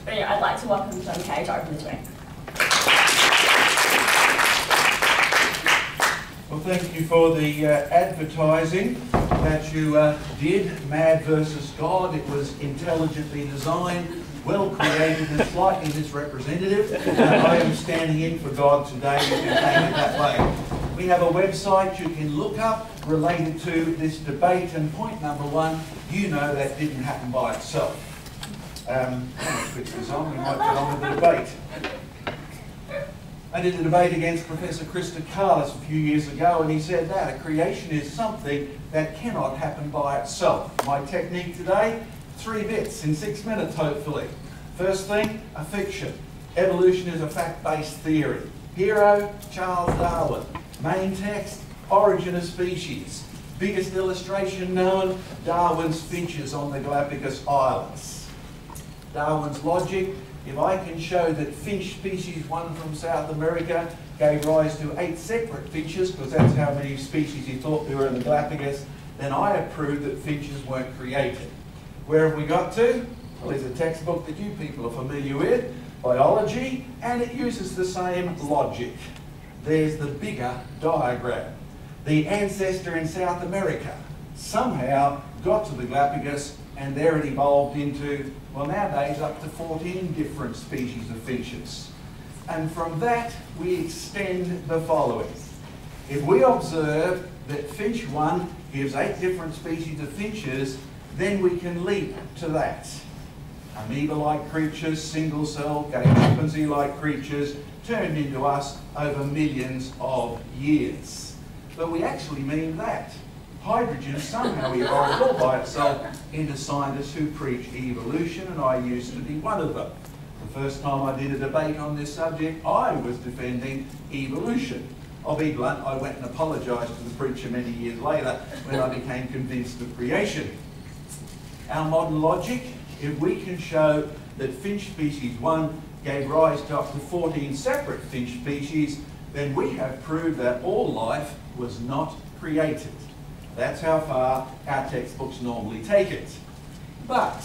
But anyway, I'd like to welcome John Mackay to open the talk. Well, thank you for the advertising that you did. Mad versus God. It was intelligently designed, well created, and slightly misrepresentative. I am standing in for God today. You can take it that way. We have a website you can look up related to this debate. And point number one, you know that didn't happen by itself. I'm going to switch this on. We might get on with the debate. I did a debate against Professor Krista Carlis a few years ago, and he said that a creation is something that cannot happen by itself. My technique today, 3 bits in 6 minutes, hopefully. First thing, a fiction. Evolution is a fact-based theory. Hero, Charles Darwin. Main text, origin of species. Biggest illustration known, Darwin's finches on the Galapagos Islands. Darwin's logic, if I can show that finch species, one from South America, gave rise to 8 separate finches, because that's how many species he thought there were in the Galapagos, then I have proved that finches weren't created. Where have we got to? Well, there's a textbook that you people are familiar with, biology, and it uses the same logic. There's the bigger diagram. The ancestor in South America somehow got to the Galapagos, and there it evolved into, well, nowadays up to 14 different species of finches. And from that, we extend the following. If we observe that finch 1 gives 8 different species of finches, then we can leap to that. Amoeba-like creatures, single-cell, chimpanzee-like creatures, turned into us over millions of years. But we actually mean that. Hydrogen somehow evolved all by itself into scientists who preach evolution, and I used to be one of them. The first time I did a debate on this subject, I was defending evolution. I'll be blunt, I went and apologised to the preacher many years later when I became convinced of creation. Our modern logic, if we can show that finch species 1 gave rise to up to 14 separate finch species, then we have proved that all life was not created. That's how far our textbooks normally take it. But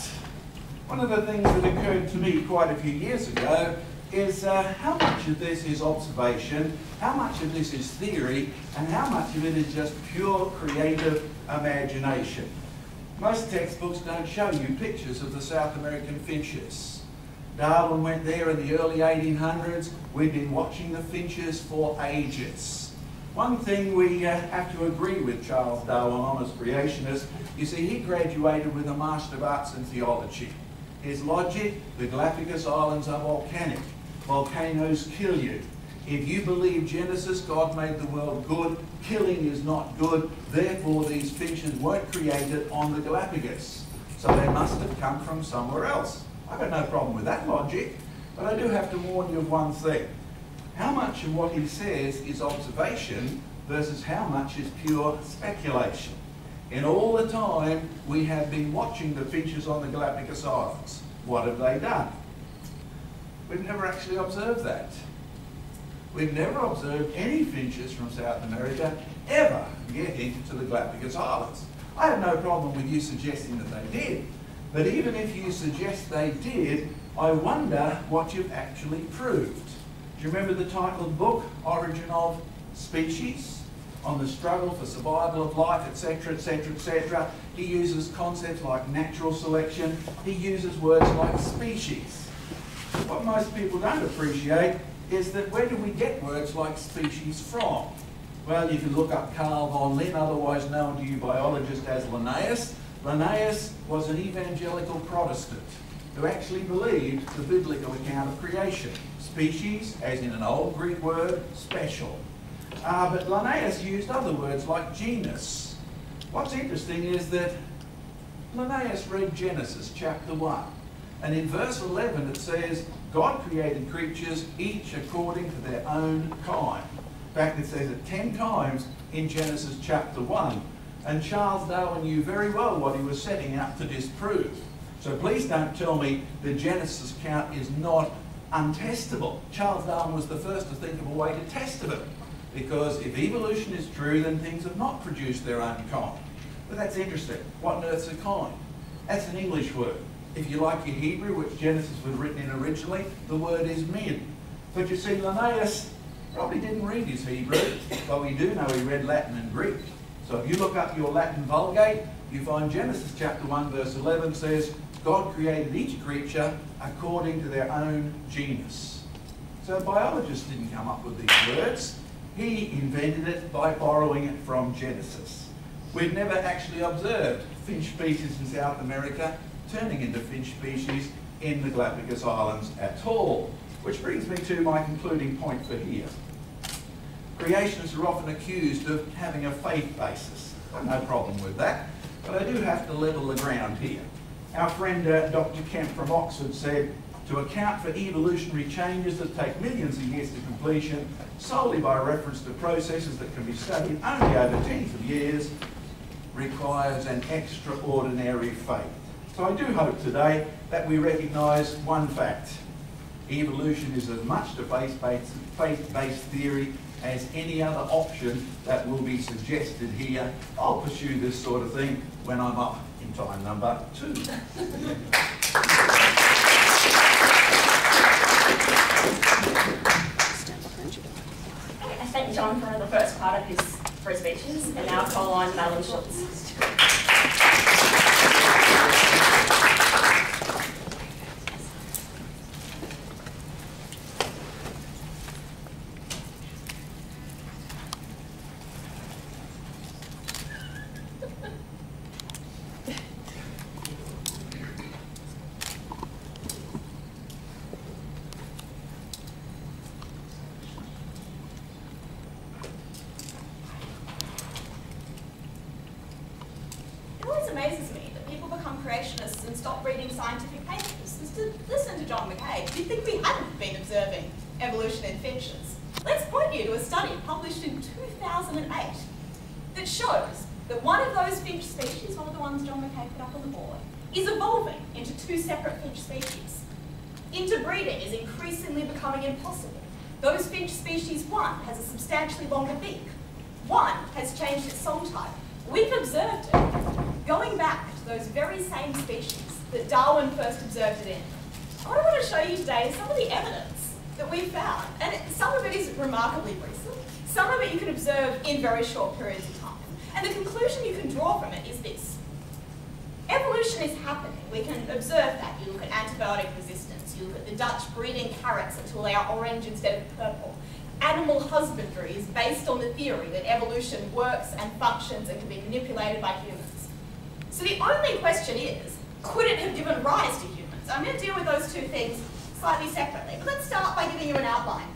one of the things that occurred to me quite a few years ago is how much of this is observation, how much of this is theory, and how much of it is just pure creative imagination. Most textbooks don't show you pictures of the South American finches. Darwin went there in the early 1800s. We've been watching the finches for ages. One thing we have to agree with Charles Darwin on as creationist, you see, he graduated with a Master of Arts in Theology. His logic, the Galapagos Islands are volcanic. Volcanoes kill you. If you believe Genesis, God made the world good, killing is not good, therefore these finches weren't created on the Galapagos. So they must have come from somewhere else. I've got no problem with that logic, but I do have to warn you of one thing. How much of what he says is observation versus how much is pure speculation? In all the time we have been watching the finches on the Galapagos Islands, what have they done? We've never actually observed that. We've never observed any finches from South America ever getting to the Galapagos Islands. I have no problem with you suggesting that they did, but even if you suggest they did, I wonder what you've actually proved. Do you remember the title of the book, Origin of Species? On the struggle for survival of life, etc., etc., etc. He uses concepts like natural selection. He uses words like species. What most people don't appreciate is that where do we get words like species from? Well, you can look up Carl von Linné, otherwise known to you biologists as Linnaeus. Linnaeus was an evangelical Protestant who actually believed the biblical account of creation. Species, as in an old Greek word, special. But Linnaeus used other words like genus. What's interesting is that Linnaeus read Genesis chapter 1, and in verse 11 it says, God created creatures each according to their own kind. In fact, it says it 10 times in Genesis chapter 1, and Charles Darwin knew very well what he was setting out to disprove. So please don't tell me the Genesis account is not untestable. Charles Darwin was the first to think of a way to test it, because if evolution is true, then things have not produced their own kind. But that's interesting. What on earth's a kind? That's an English word. If you like your Hebrew, which Genesis was written in originally, the word is min. But you see, Linnaeus probably didn't read his Hebrew, but we do know he read Latin and Greek. So if you look up your Latin Vulgate, you find Genesis chapter 1 verse 11 says, God created each creature according to their own genus. So biologists didn't come up with these words. He invented it by borrowing it from Genesis. We've never actually observed finch species in South America turning into finch species in the Galapagos Islands at all. Which brings me to my concluding point for here. Creationists are often accused of having a faith basis. I've no problem with that, but I do have to level the ground here. Our friend Dr. Kemp from Oxford said, to account for evolutionary changes that take millions of years to completion, solely by reference to processes that can be studied only over tens of years, requires an extraordinary faith. So I do hope today that we recognise one fact. Evolution is as much a faith-based theory as any other option that will be suggested here. I'll pursue this sort of thing when I'm up in time number 2. I thank John for the first part of his three speeches, and now call on Madeleine Schultz. Amazes me that people become creationists and stop reading scientific papers. Listen to John Mackay. You'd think we hadn't been observing evolution in finches. Let's point you to a study published in 2008 that shows that one of those finch species, one of the ones John Mackay put up on the board, is evolving into 2 separate finch species. Interbreeding is increasingly becoming impossible. Those finch species, one has a substantially longer beak. One has changed its song type. We've observed it, going back to those very same species that Darwin first observed it in. What I want to show you today is some of the evidence that we've found. And some of it is remarkably recent. Some of it you can observe in very short periods of time. And the conclusion you can draw from it is this. Evolution is happening. We can observe that. You look at antibiotic resistance. You look at the Dutch breeding carrots until they are orange instead of purple. Animal husbandry is based on the theory that evolution works and functions and can be manipulated by humans. So the only question is, could it have given rise to humans? I'm going to deal with those 2 things slightly separately, but let's start by giving you an outline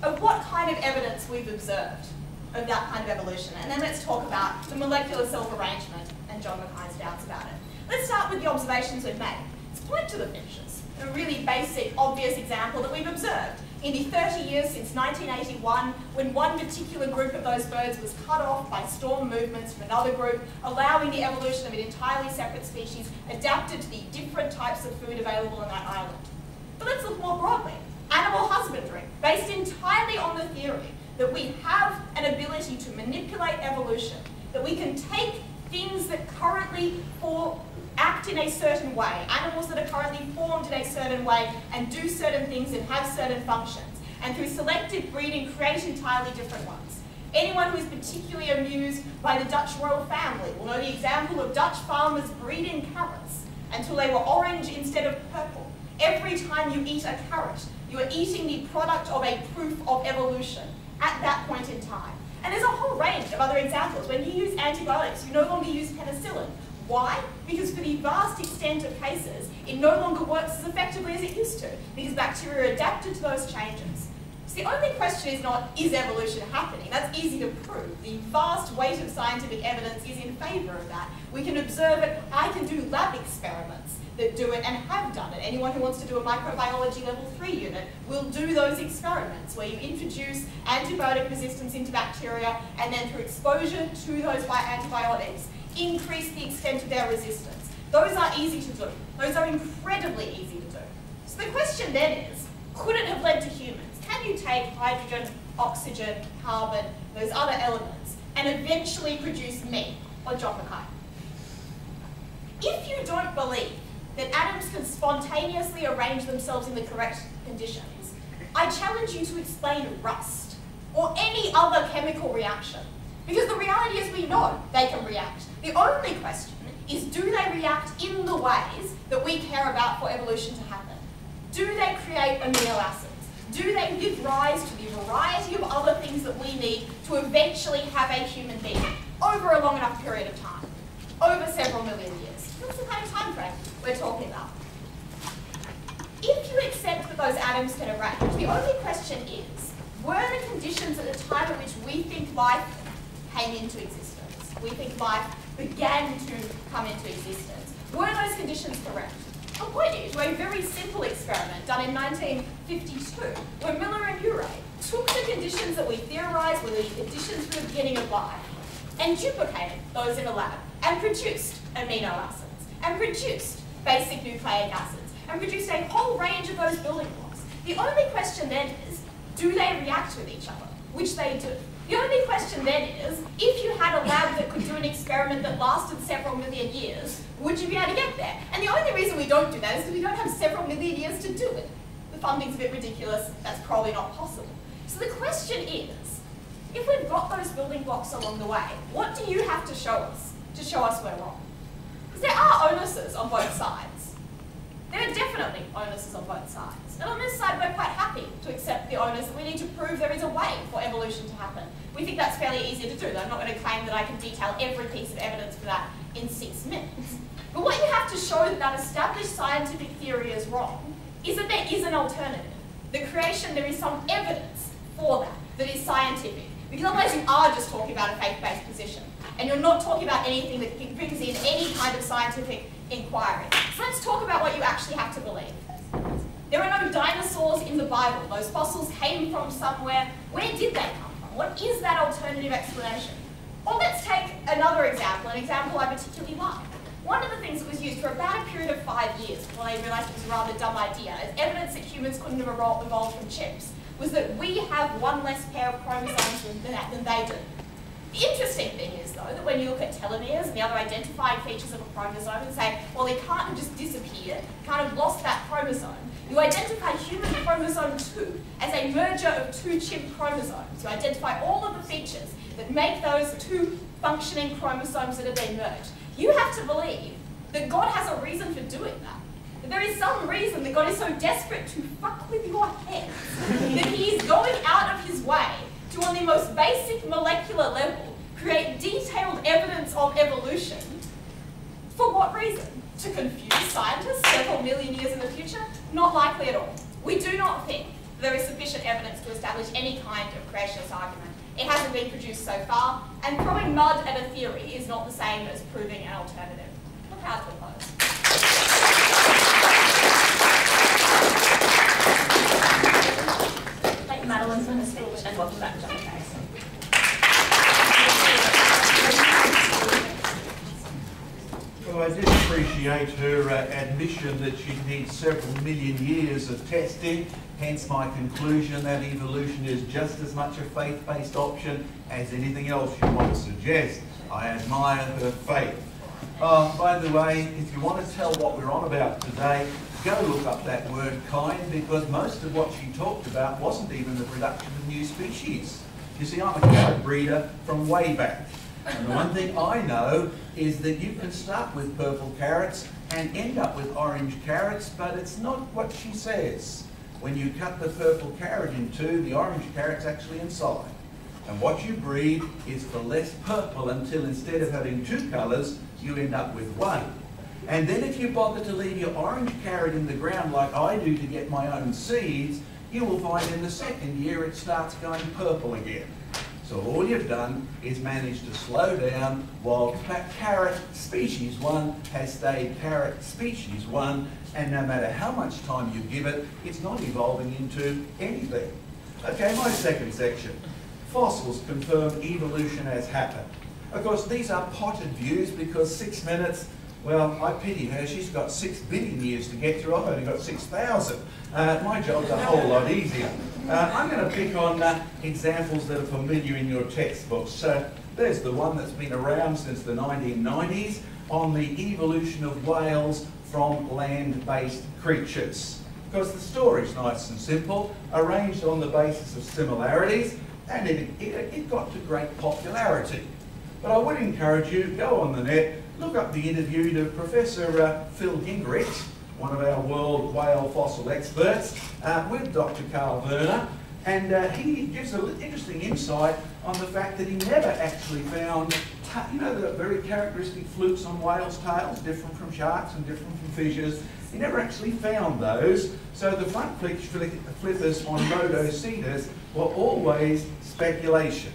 of what kind of evidence we've observed of that kind of evolution, and then let's talk about the molecular self-arrangement and John Mackay's doubts about it. Let's start with the observations we've made. Let's point to the finches, a really basic, obvious example that we've observed. In the 30 years since 1981, when one particular group of those birds was cut off by storm movements from another group, allowing the evolution of an entirely separate species adapted to the different types of food available on that island. But let's look more broadly. Animal husbandry, based entirely on the theory that we have an ability to manipulate evolution, that we can take things that currently act in a certain way, animals that are currently formed in a certain way and do certain things and have certain functions, and through selective breeding create entirely different ones. Anyone who is particularly amused by the Dutch royal family will know the example of Dutch farmers breeding carrots until they were orange instead of purple. Every time you eat a carrot, you are eating the product of a proof of evolution at that point in time. And there's a whole range of other examples. When you use antibiotics, you no longer use penicillin. Why? Because for the vast extent of cases, it no longer works as effectively as it used to, because bacteria are adapted to those changes. So the only question is not, is evolution happening? That's easy to prove. The vast weight of scientific evidence is in favour of that. We can observe it. I can do lab experiments that do it and have done it. Anyone who wants to do a microbiology level 3 unit will do those experiments where you introduce antibiotic resistance into bacteria and then through exposure to those antibiotics, increase the extent of their resistance. Those are easy to do. Those are incredibly easy to do. So the question then is, could it have led to humans? Can you take hydrogen, oxygen, carbon, those other elements, and eventually produce me, or John Mackay? If you don't believe that atoms can spontaneously arrange themselves in the correct conditions, I challenge you to explain rust or any other chemical reaction. Because the reality is we know they can react. The only question is, do they react in the ways that we care about for evolution to happen? Do they create amino acids? Do they give rise to the variety of other things that we need to eventually have a human being over a long enough period of time, over several million years? That's the kind of time frame we're talking about. If you accept that those atoms can arrange, the only question is, were the conditions at the time at which we think life came into existence, we think life began to come into existence, were those conditions correct? I'll point you to a very simple experiment done in 1952, where Miller and Urey took the conditions that we theorised were the conditions for the beginning of life and duplicated those in a lab and produced amino acids and produced basic nucleic acids and produced a whole range of those building blocks. The only question then is, do they react with each other? Which they do. The only question then is, if you had a lab that could do an experiment that lasted several million years, would you be able to get there? And the only reason we don't do that is because we don't have several million years to do it. The funding's a bit ridiculous, that's probably not possible. So the question is, if we've got those building blocks along the way, what do you have to show us we're wrong? Because there are onuses on both sides. There are definitely onuses on both sides. And on this side, we're quite happy to accept the onus that we need to prove there is a way for evolution to happen. We think that's fairly easy to do, though I'm not going to claim that I can detail every piece of evidence for that in 6 minutes. But what you have to show that that established scientific theory is wrong is that there is an alternative. The creation, there is some evidence for that is scientific. Because otherwise you are just talking about a faith-based position. And you're not talking about anything that brings in any kind of scientific inquiry. So let's talk about what you actually have to believe. There are no dinosaurs in the Bible. Those fossils came from somewhere. Where did they come from? What is that alternative explanation? Or let's take another example, an example I particularly like. One of the things that was used for about a period of 5 years before they realised it was a rather dumb idea as evidence that humans couldn't have evolved from chimps was that we have one less pair of chromosomes than they do. The interesting thing is, though, that when you look at telomeres and the other identifying features of a chromosome and say, well, they can't have just disappeared, can't have lost that chromosome, you identify human chromosome 2 as a merger of 2 chimp chromosomes. You identify all of the features that make those 2 functioning chromosomes that have been merged. You have to believe that God has a reason for doing that. That there is some reason that God is so desperate to fuck with your head that he is going out of his way to, on the most basic molecular level, create detailed evidence of evolution. For what reason? To confuse scientists several million years in the future? Not likely at all. We do not think there is sufficient evidence to establish any kind of creationist argument. It hasn't been produced so far, and throwing mud at a theory is not the same as proving an alternative. Look how to close. Thank you, Madeleine, for the speech, and welcome back, Gemma Buckley. Well, I did appreciate her admission that she needs several million years of testing, hence my conclusion that evolution is just as much a faith-based option as anything else you want to suggest. I admire her faith. By the way, if you want to tell what we're on about today, go look up that word kind, because most of what she talked about wasn't even the production of new species. You see, I'm a carrot breeder from way back. And the one thing I know is that you can start with purple carrots and end up with orange carrots, but it's not what she says. When you cut the purple carrot in two, the orange carrot's actually inside. And what you breed is for less purple until instead of having 2 colours, you end up with 1. And then if you bother to leave your orange carrot in the ground like I do to get my own seeds, you will find in the 2nd year it starts going purple again. So all you've done is manage to slow down while carrot species 1 has stayed carrot species 1, and no matter how much time you give it, it's not evolving into anything. Okay, my 2nd section. Fossils confirm evolution has happened. Of course, these are potted views because 6 minutes, well, I pity her. She's got 6 billion years to get through. I've only got 6,000. My job's a whole lot easier. I'm going to pick on examples that are familiar in your textbooks. So there's the one that's been around since the 1990s on the evolution of whales from land-based creatures. Because the story's nice and simple, arranged on the basis of similarities, and it got to great popularity. But I would encourage you to go on the net, look up the interview of Professor Phil Gingrich, one of our world whale fossil experts, with Dr. Carl Werner, and he gives an interesting insight on the fact that he never actually found, you know, the very characteristic flukes on whales' tails, different from sharks and different from fishes. He never actually found those, so the front flippers on Rhodocetus were always speculation.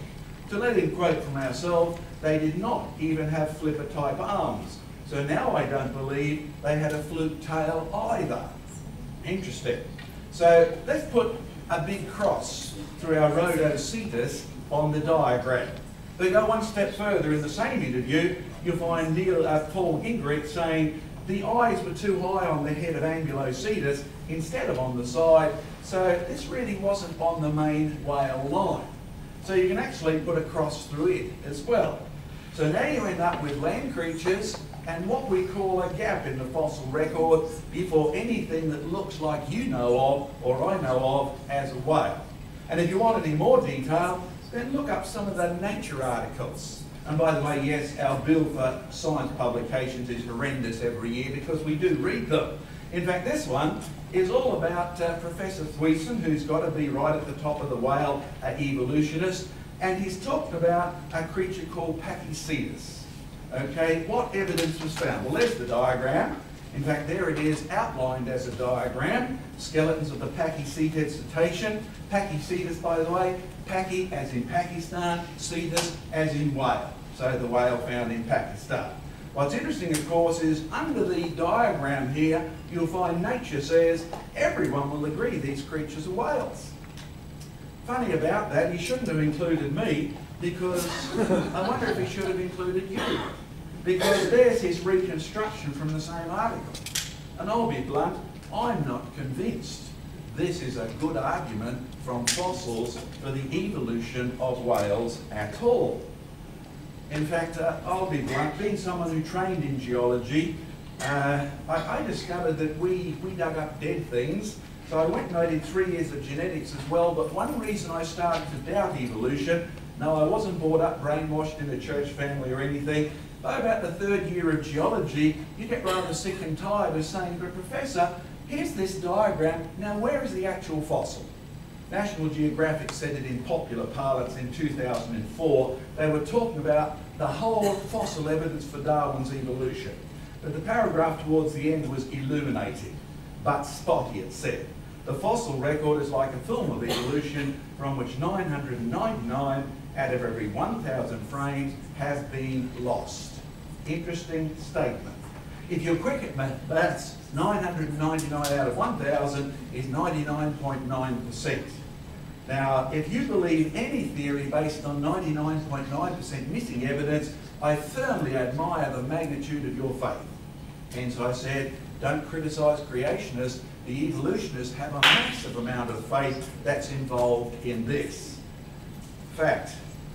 To let him quote from ourselves, they did not even have flipper-type arms. So now I don't believe they had a fluke tail either. Interesting. So let's put a big cross through our Rhodocetus on the diagram. But go one step further in the same interview, you'll find Paul Gingrich saying the eyes were too high on the head of Angulocetus instead of on the side, so this really wasn't on the main whale line. So you can actually put a cross through it as well. So now you end up with land creatures and what we call a gap in the fossil record before anything that looks like you know of or I know of as a whale. And if you want any more detail, then look up some of the nature articles. And by the way, yes, our bill for science publications is horrendous every year because we do read them. In fact, this one is all about Professor Thweson, who's got to be right at the top of the whale evolutionist, and he's talked about a creature called Pachycetus. Okay, what evidence was found? Well, there's the diagram. In fact, there it is outlined as a diagram. Skeletons of the Pachycetus cetacean. Pachycetus, by the way, Pachy as in Pakistan, cetus as in whale. So the whale found in Pakistan. What's interesting, of course, is under the diagram here, you'll find nature says everyone will agree these creatures are whales. Funny about that, he shouldn't have included me because I wonder if he should have included you. Because there's his reconstruction from the same article. And I'll be blunt, I'm not convinced this is a good argument from fossils for the evolution of whales at all. In fact, I'll be blunt, being someone who trained in geology, I discovered that we dug up dead things. So I went and I did 3 years of genetics as well, but one reason I started to doubt evolution, no, I wasn't brought up brainwashed in a church family or anything, but about the 3rd year of geology, you get rather sick and tired of saying, but Professor, here's this diagram, now where is the actual fossil? National Geographic said it in popular parlance in 2004. They were talking about the whole fossil evidence for Darwin's evolution. But the paragraph towards the end was illuminating, but spotty, it said. The fossil record is like a film of evolution from which 999 out of every 1,000 frames have been lost. Interesting statement. If you're quick at maths, 999 out of 1,000 is 99.9%. Now, if you believe any theory based on 99.9% missing evidence, I firmly admire the magnitude of your faith. Hence I said, don't criticise creationists. The evolutionists have a massive amount of faith that's involved in this. Fact,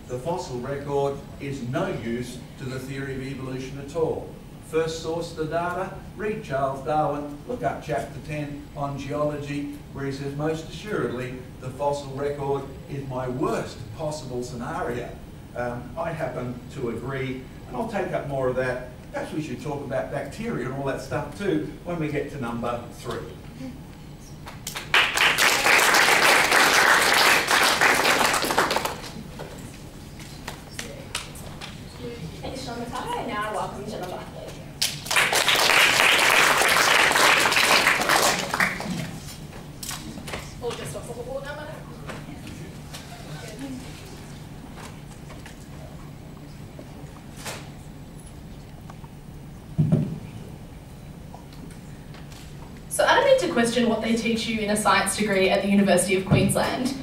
the fossil record is no use to the theory of evolution at all. First source of the data, read Charles Darwin, look up chapter 10 on geology, where he says most assuredly the fossil record is my worst possible scenario. I happen to agree, and I'll take up more of that. Perhaps we should talk about bacteria and all that stuff too when we get to number 3. Thanks, Sean Mackay. Now I welcome Gemma Buckley. So I don't mean to question what they teach you in a science degree at the University of Queensland,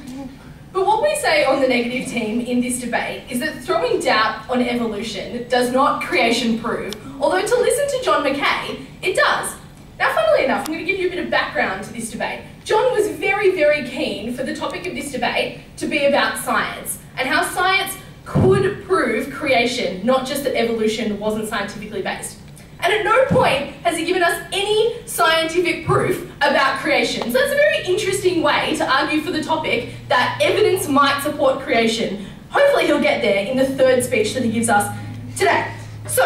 but what we say on the negative team in this debate is that throwing doubt on evolution does not creation prove, although to listen to John Mackay, it does. Now, funnily enough, I'm going to give you a bit of background to this debate. John was very, very keen for the topic of this debate to be about science, and how science could prove creation, not just that evolution wasn't scientifically based. And And at no point has he given us any scientific proof about creation. So that's a very interesting way to argue for the topic that evidence might support creation. Hopefully he'll get there in the third speech that he gives us today. So,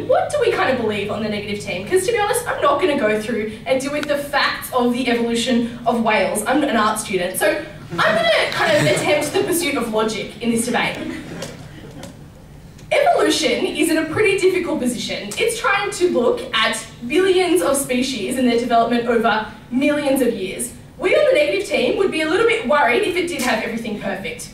what do we kind of believe on the negative team? Because to be honest, I'm not going to go through and deal with the facts of the evolution of whales. I'm an art student, so I'm going to kind of attempt the pursuit of logic in this debate. Evolution is in a pretty difficult position. It's trying to look at billions of species and their development over millions of years. We on the negative team would be a little bit worried if it did have everything perfect.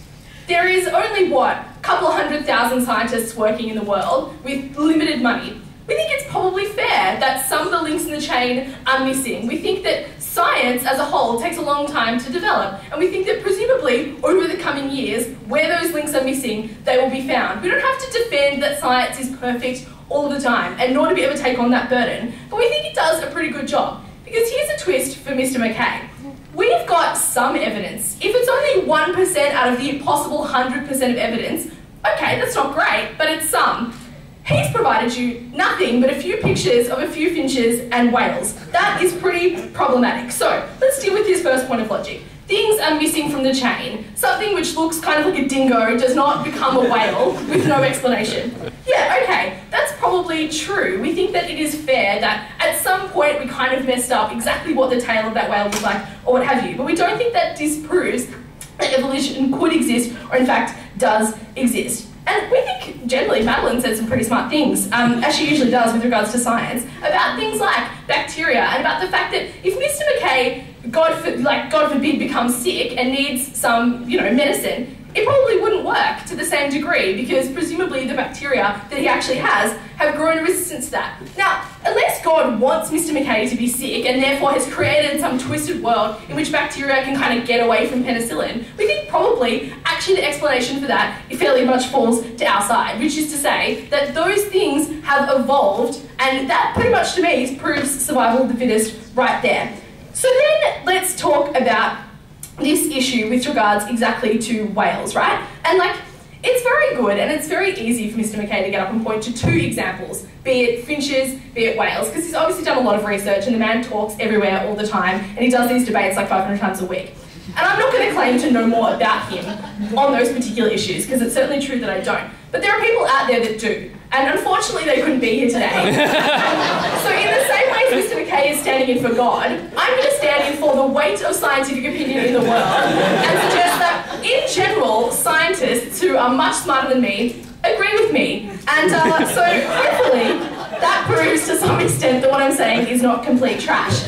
There is only, what, a couple of 100,000 scientists working in the world with limited money. We think it's probably fair that some of the links in the chain are missing. We think that science as a whole takes a long time to develop, and we think that presumably over the coming years, where those links are missing, they will be found. We don't have to defend that science is perfect all the time, and nor do we ever take on that burden, but we think it does a pretty good job. Because here's a twist for Mr. Mackay. We've got some evidence. If it's only 1% out of the possible 100% of evidence, okay, that's not great, but it's some. He's provided you nothing but a few pictures of a few finches and whales. That is pretty problematic. So, let's deal with his first point of logic. Things are missing from the chain. Something which looks kind of like a dingo does not become a whale with no explanation. Yeah, okay, that's probably true. We think that it is fair that at some point we kind of messed up exactly what the tail of that whale was like, or what have you. But we don't think that disproves that evolution could exist, or in fact does exist. And we think, generally, Madeleine said some pretty smart things, as she usually does with regards to science, about things like bacteria, and about the fact that if Mr. Mackay, God forbid, becomes sick and needs some, medicine, it probably wouldn't work to the same degree, because presumably the bacteria that he actually has have grown resistant to that. Now, unless God wants Mr. Mackay to be sick and therefore has created some twisted world in which bacteria can kind of get away from penicillin, we think probably actually the explanation for that fairly much falls to our side, which is to say that those things have evolved, and that pretty much to me proves survival of the fittest right there. So then let's talk about this issue with regards exactly to whales, right? And it's very good and it's very easy for Mr. Mackay to get up and point to two examples, be it finches, be it whales, because he's obviously done a lot of research and the man talks everywhere all the time, and he does these debates like 500 times a week. And I'm not going to claim to know more about him on those particular issues, because it's certainly true that I don't. But there are people out there that do, and unfortunately they couldn't be here today. So in the same way as Mr. Mackay is standing in for God, I'm going to stand in for the weight of scientific opinion in the world and suggest that, in general, scientists who are much smarter than me agree with me. And so hopefully that proves to some extent that what I'm saying is not complete trash.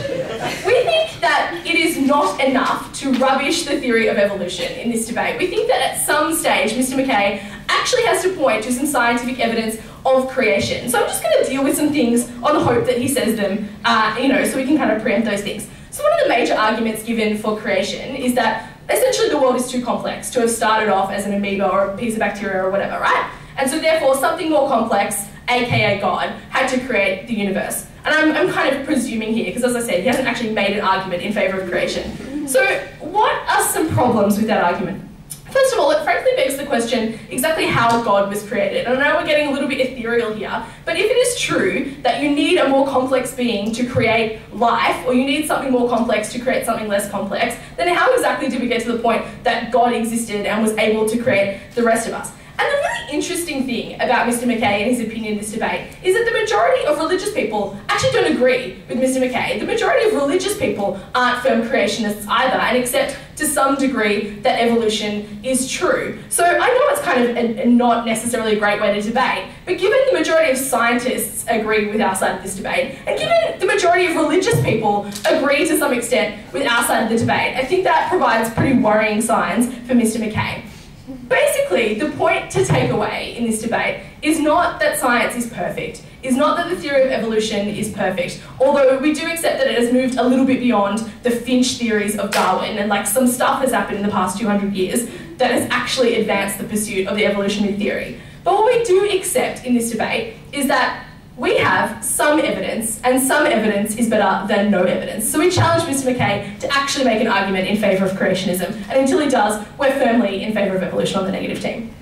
We think that it is not enough to rubbish the theory of evolution in this debate. We think that at some stage Mr. Mackay actually has to point to some scientific evidence of creation. So I'm just going to deal with some things on the hope that he says them, so we can kind of preempt those things. So one of the major arguments given for creation is that essentially the world is too complex to have started off as an amoeba or a piece of bacteria or whatever, right? And so therefore something more complex, aka God, had to create the universe. And I'm kind of presuming here, because as I said, he hasn't actually made an argument in favour of creation. So what are some problems with that argument? First of all, it frankly begs the question exactly how God was created. And I know we're getting a little bit ethereal here, but if it is true that you need a more complex being to create life, or you need something more complex to create something less complex, then how exactly did we get to the point that God existed and was able to create the rest of us? And the really interesting thing about Mr. Mackay and his opinion in this debate is that the majority of religious people actually don't agree with Mr. Mackay. The majority of religious people aren't firm creationists either, and accept to some degree that evolution is true. So I know it's kind of not necessarily a great way to debate, but given the majority of scientists agree with our side of this debate, and given the majority of religious people agree to some extent with our side of the debate, I think that provides pretty worrying signs for Mr. Mackay. Basically, the point to take away in this debate is not that science is perfect, is not that the theory of evolution is perfect, although we do accept that it has moved a little bit beyond the Finch theories of Darwin, and some stuff has happened in the past 200 years that has actually advanced the pursuit of the evolutionary theory. But what we do accept in this debate is that we have some evidence, and some evidence is better than no evidence. So we challenge Mr. Mackay to actually make an argument in favour of creationism, and until he does, we're firmly in favour of evolution on the negative team.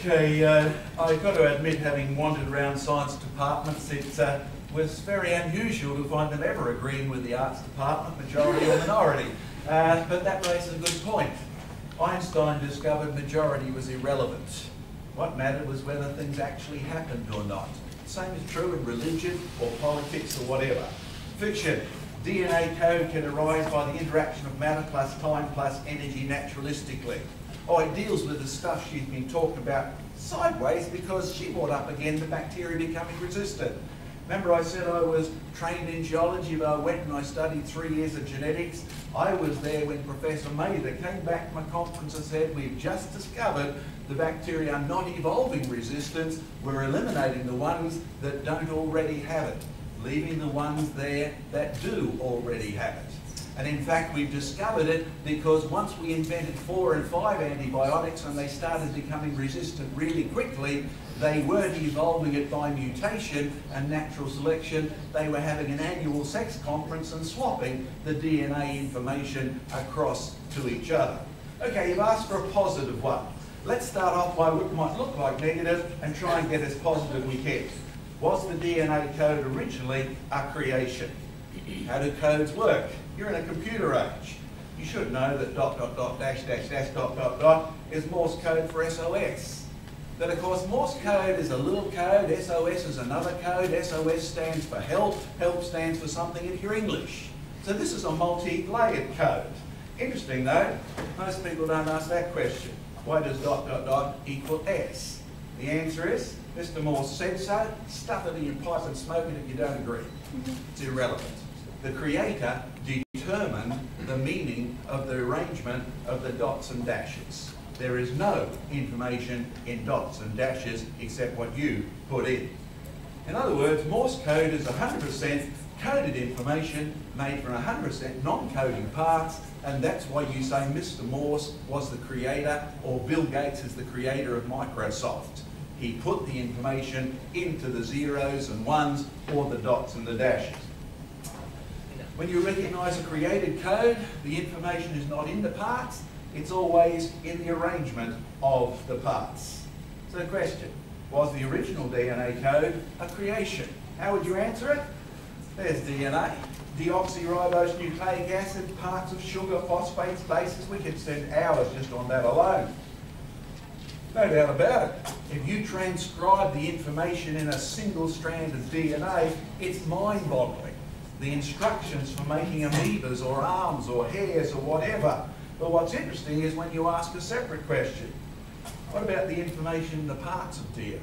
Okay, I've got to admit, having wandered around science departments, it was very unusual to find them ever agreeing with the arts department, majority or minority. But that raises a good point. Einstein discovered majority was irrelevant. What mattered was whether things actually happened or not. The same is true in religion or politics or whatever. Fiction. DNA code can arise by the interaction of matter plus time plus energy naturalistically. Oh, it deals with the stuff she's been talked about sideways because she brought up again the bacteria becoming resistant. Remember I said I was trained in geology, but I went and I studied 3 years of genetics. I was there when Professor Mather came back from a conference and said, we've just discovered the bacteria are not evolving resistance, we're eliminating the ones that don't already have it, leaving the ones there that do already have it. And in fact, we've discovered it because once we invented 4 and 5 antibiotics and they started becoming resistant really quickly, they weren't evolving it by mutation and natural selection. They were having an annual sex conference and swapping the DNA information across to each other. Okay, you've asked for a positive one. Let's start off by what might look like negative and try and get as positive we can. Was the DNA code originally a creation? How do codes work? You're in a computer age. You should know that ... is Morse code for SOS. But of course Morse code is a little code, SOS is another code, SOS stands for help, help stands for something if you're English. So this is a multi-layered code. Interesting though, most people don't ask that question. Why does ... equal S? The answer is, Mr. Morse said so, stuff it in your pipe and smoke it if you don't agree. It's irrelevant. The creator determined the meaning of the arrangement of the dots and dashes. There is no information in dots and dashes except what you put in. In other words, Morse code is 100% coded information made from 100% non-coding parts, and that's why you say Mr. Morse was the creator or Bill Gates is the creator of Microsoft. He put the information into the zeros and ones or the dots and the dashes. When you recognise a created code, the information is not in the parts, it's always in the arrangement of the parts. So the question, was the original DNA code a creation? How would you answer it? There's DNA, deoxyribose nucleic acid, parts of sugar, phosphates, bases. We could spend hours just on that alone. No doubt about it. If you transcribe the information in a single strand of DNA, it's mind-boggling. The instructions for making amoebas or arms or hairs or whatever. But what's interesting is when you ask a separate question, what about the information in the parts of DNA?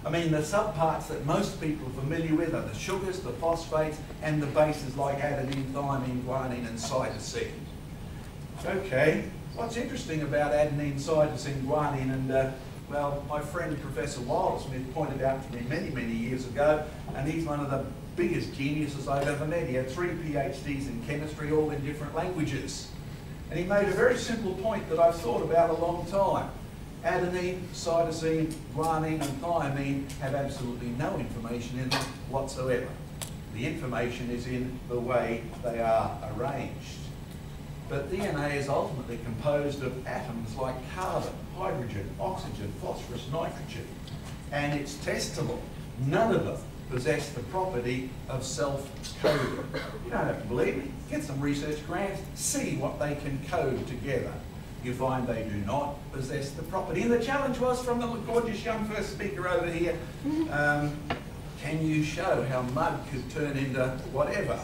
I mean, the subparts that most people are familiar with are the sugars, the phosphates, and the bases like adenine, thymine, guanine, and cytosine. Okay, what's interesting about adenine, cytosine, guanine, and well, my friend Professor Wilder-Smith pointed out to me many, many years ago, and he's one of the biggest geniuses I've ever met. He had 3 PhDs in chemistry, all in different languages. And he made a very simple point that I've thought about a long time. Adenine, cytosine, guanine and thymine have absolutely no information in them whatsoever. The information is in the way they are arranged. But DNA is ultimately composed of atoms like carbon, hydrogen, oxygen, phosphorus, nitrogen. And it's testable. None of them possess the property of self-coding. You don't have to believe me. Get some research grants, see what they can code together. You find they do not possess the property. And the challenge was from the gorgeous young first speaker over here, can you show how mud could turn into whatever?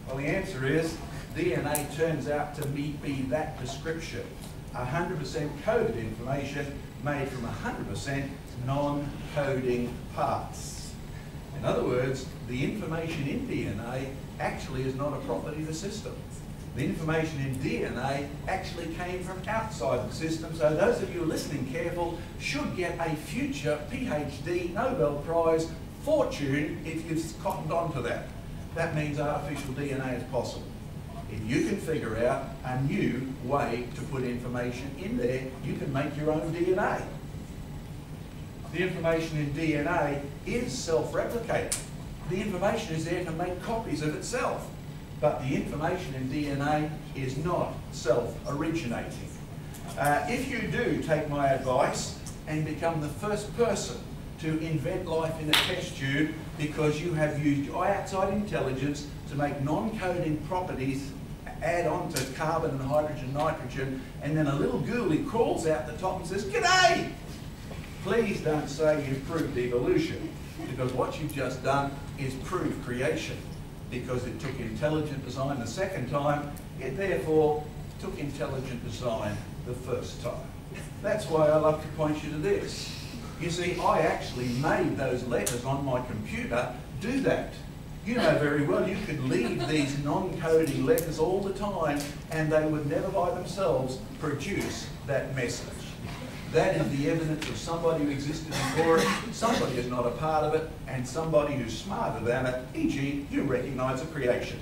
Well, the answer is DNA turns out to be that description. 100% coded information made from 100% non-coding parts. In other words, the information in DNA actually is not a property of the system. The information in DNA actually came from outside the system, so those of you listening careful should get a future PhD Nobel Prize fortune if you've cottoned on to that. That means artificial DNA is possible. If you can figure out a new way to put information in there, you can make your own DNA. The information in DNA is self-replicating. The information is there to make copies of itself. But the information in DNA is not self-originating. If you do take my advice and become the first person to invent life in a test tube because you have used outside intelligence to make non-coding properties add on to carbon and hydrogen, nitrogen, and then a little ghoulie crawls out the top and says, "G'day!" Please don't say you've proved evolution, because what you've just done is prove creation, because it took intelligent design the second time, it therefore took intelligent design the first time. That's why I love to point you to this. You see, I actually made those letters on my computer do that. You know very well you could leave these non-coding letters all the time and they would never by themselves produce that message. That is the evidence of somebody who existed before it, somebody who's not a part of it, and somebody who's smarter than it, e.g. you recognise a creation.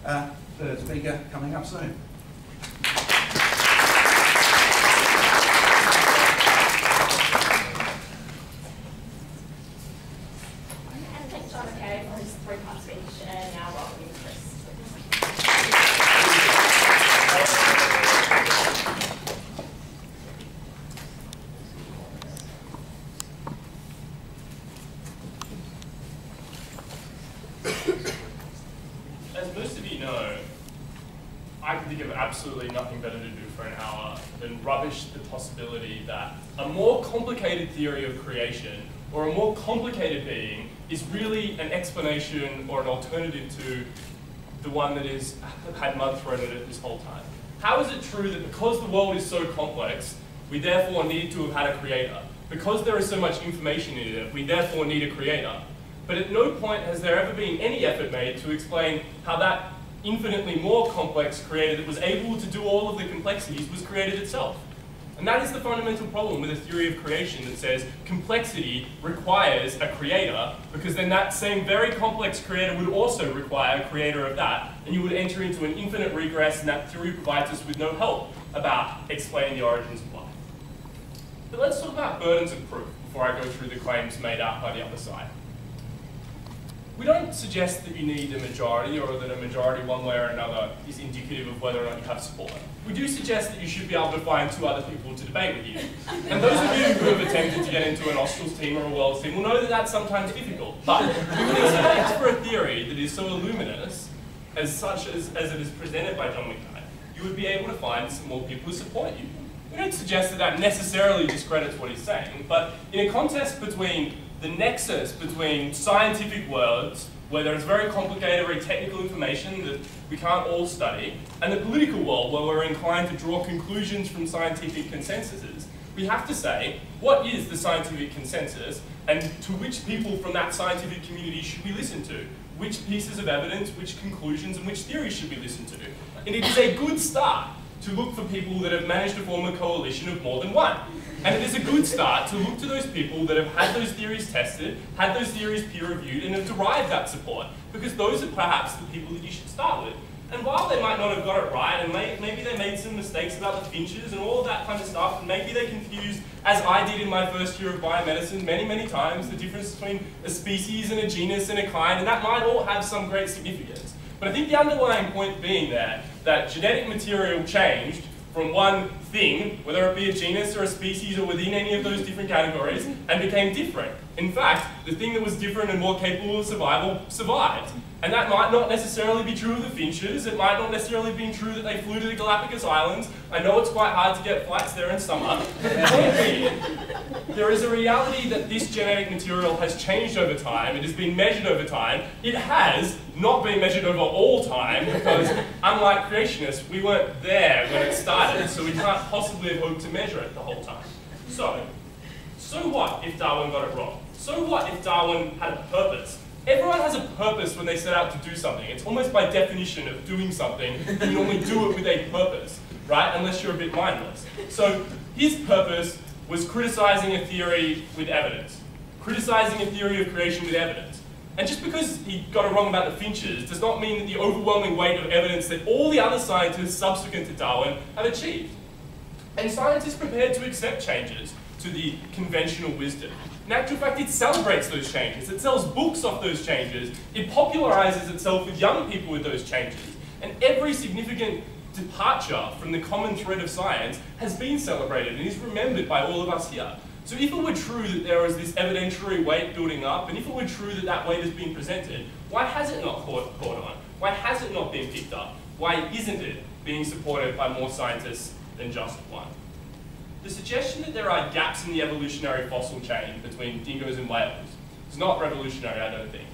Third speaker coming up soon. And thank John Mackay for his three-part speech, and now welcome Chris. As most of you know, I can think of absolutely nothing better to do for an hour than rubbish the possibility that a more complicated theory of creation or a more complicated being is really an explanation or an alternative to the one that is had mud thrown at it this whole time. How is it true that because the world is so complex, we therefore need to have had a creator? Because there is so much information in it, we therefore need a creator. But at no point has there ever been any effort made to explain how that infinitely more complex creator that was able to do all of the complexities was created itself. And that is the fundamental problem with a theory of creation that says complexity requires a creator, because then that same very complex creator would also require a creator of that, and you would enter into an infinite regress, and that theory provides us with no help about explaining the origins of life. But let's talk about burdens of proof before I go through the claims made out by the other side. We don't suggest that you need a majority, or that a majority one way or another is indicative of whether or not you have support. We do suggest that you should be able to find two other people to debate with you. And those of you who have attempted to get into an Australs team or a Worlds team will know that that's sometimes difficult. But we would expect for a theory that is so illuminous, as it is presented by John Mackay, you would be able to find some more people who support you. We don't suggest that that necessarily discredits what he's saying, but in a contest between the nexus between scientific words, where there is very complicated, very technical information that we can't all study, and the political world, where we're inclined to draw conclusions from scientific consensuses, we have to say, what is the scientific consensus, and to which people from that scientific community should we listen to? Which pieces of evidence, which conclusions, and which theories should we listen to? And it is a good start to look for people that have managed to form a coalition of more than one. And it is a good start to look to those people that have had those theories tested, had those theories peer-reviewed, and have derived that support, because those are perhaps the people that you should start with. And while they might not have got it right, and maybe they made some mistakes about the finches and all of that kind of stuff, and maybe they confused, as I did in my first year of biomedicine many, many times, the difference between a species and a genus and a kind, and that might all have some great significance. But I think the underlying point being there, that genetic material changed from one thing, whether it be a genus or a species or within any of those different categories, and became different. In fact, the thing that was different and more capable of survival survived. And that might not necessarily be true of the finches, it might not necessarily be true that they flew to the Galapagos Islands. I know it's quite hard to get flights there in summer. But the point being, there is a reality that this genetic material has changed over time, it has been measured over time. It has not been measured over all time, because unlike creationists, we weren't there when it started, so we can't possibly have hoped to measure it the whole time. So what if Darwin got it wrong? So what if Darwin had a purpose? Everyone has a purpose when they set out to do something. It's almost by definition of doing something, you only do it with a purpose, right? Unless you're a bit mindless. So his purpose was criticizing a theory with evidence. Criticizing a theory of creation with evidence. And just because he got it wrong about the finches does not mean that the overwhelming weight of evidence that all the other scientists subsequent to Darwin have achieved. And science is prepared to accept changes to the conventional wisdom. In actual fact, it celebrates those changes. It sells books off those changes. It popularizes itself with young people with those changes. And every significant departure from the common thread of science has been celebrated and is remembered by all of us here. So if it were true that there was this evidentiary weight building up, and if it were true that that weight has been presented, why has it not caught on? Why has it not been picked up? Why isn't it being supported by more scientists than just one? The suggestion that there are gaps in the evolutionary fossil chain between dingoes and whales is not revolutionary, I don't think.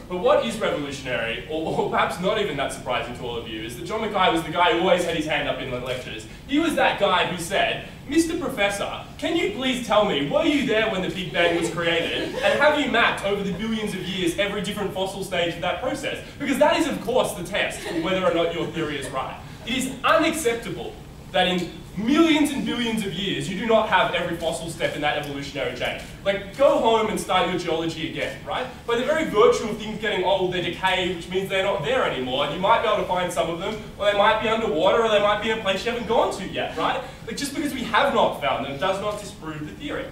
But what is revolutionary, or perhaps not even that surprising to all of you, is that John Mackay was the guy who always had his hand up in the lectures. He was that guy who said, "Mr. Professor, can you please tell me, were you there when the Big Bang was created? And have you mapped over the billions of years every different fossil stage of that process? Because that is, of course, the test for whether or not your theory is right." It is unacceptable that in millions and billions of years, you do not have every fossil step in that evolutionary chain. Like, go home and start your geology again, right? By the very virtue of things getting old, they decay, which means they're not there anymore, and you might be able to find some of them, or they might be underwater, or they might be in a place you haven't gone to yet, right? Like, just because we have not found them does not disprove the theory.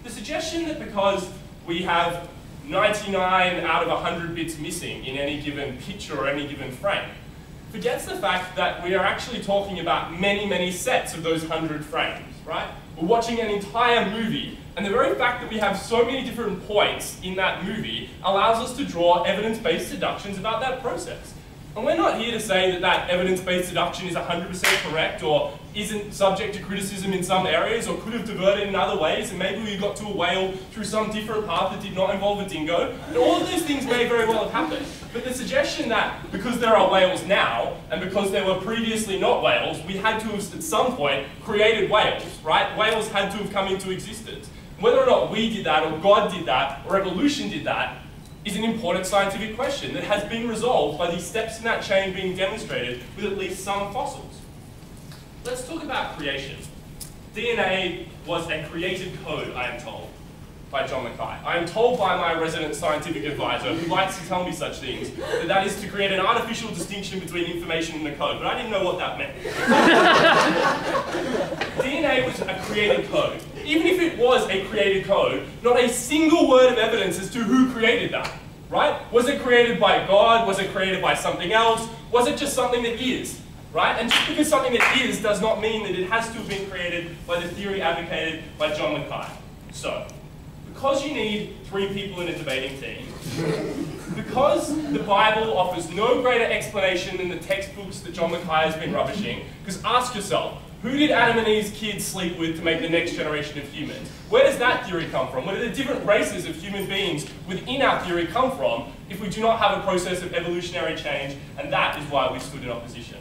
The suggestion that because we have 99 out of 100 bits missing in any given picture or any given frame forgets the fact that we are actually talking about many, many sets of those 100 frames, right? We're watching an entire movie, and the very fact that we have so many different points in that movie allows us to draw evidence-based deductions about that process. And we're not here to say that that evidence-based deduction is 100% correct, or isn't subject to criticism in some areas, or could have diverted in other ways, and maybe we got to a whale through some different path that did not involve a dingo. And all of those things may very well have happened. But the suggestion that because there are whales now, and because there were previously not whales, we had to have, at some point, created whales, right? Whales had to have come into existence. Whether or not we did that, or God did that, or evolution did that, is an important scientific question that has been resolved by these steps in that chain being demonstrated with at least some fossils. Let's talk about creation. DNA was a created code, I am told, by John Mackay. I am told by my resident scientific advisor, who likes to tell me such things, that that is to create an artificial distinction between information and the code, but I didn't know what that meant. DNA was a created code. Even if it was a created code, not a single word of evidence as to who created that, right? Was it created by God? Was it created by something else? Was it just something that is, right? And just because something that is does not mean that it has to have been created by the theory advocated by John Mackay. So, because you need 3 people in a debating team, because the Bible offers no greater explanation than the textbooks that John Mackay has been rubbishing, because ask yourself, who did Adam and Eve's kids sleep with to make the next generation of humans? Where does that theory come from? Where do the different races of human beings within our theory come from if we do not have a process of evolutionary change? And that is why we stood in opposition.